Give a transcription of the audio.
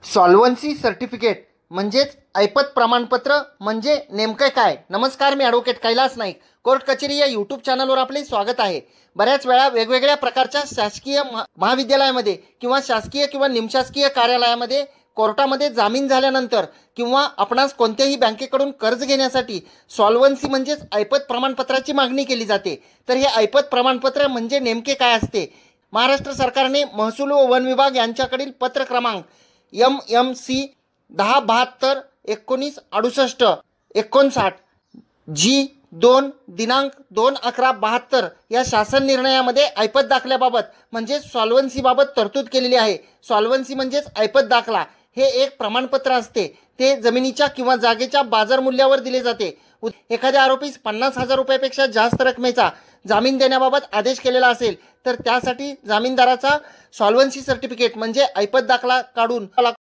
सॉल्व्हन्सी certificate म्हणजेच ऐपत प्रमाणपत्र म्हणजे नेमकं काय? नमस्कार, मी ॲडव्होकेट कैलास नाईक. कोर्ट कचेरी या यूट्यूब चॅनलवर आपले स्वागत आहे. बऱ्याच वेळा वेगवेगळ्या प्रकारच्या शासकीय महाविद्यालयामध्ये किंवा शासकीय किंवा निमशासकीय कार्यालयामध्ये कोर्टामध्ये जामीन झाल्यानंतर किंवा आपणास कोणत्याही बँकेकडून कर्ज घेण्यासाठी सॉल्व्हन्सी म्हणजेच ऐपत प्रमाणपत्राची मागणी केली जाते. तर हे ऐपत प्रमाणपत्र म्हणजे नेमके काय असते? महाराष्ट्र सरकारने महसूल व वन विभाग यांच्याकडील पत्र क्रमांक MMC 1072-1968-59 G2 दिनांक 2/11/72 या शासन निर्णयामध्ये ऐपत दाखल्याबाबत म्हणजे सॉल्व्हन्सीबाबत तरतूद केलेली आहे. सॉल्व्हन्सी म्हणजेच ऐपत दाखला हे एक प्रमाणपत्र असते. ते जमिनीच्या किंवा जागेच्या बाजार मूल्यावर दिले जाते. एखाद्या आरोपीस 50,000 रुपयापेक्षा जास्त रकमेचा जामीन देण्याबाबत आदेश केलेला असेल तर त्यासाठी जामीनदाराचा सॉल्व्हन्सी सर्टिफिकेट म्हणजे ऐपत दाखला काढून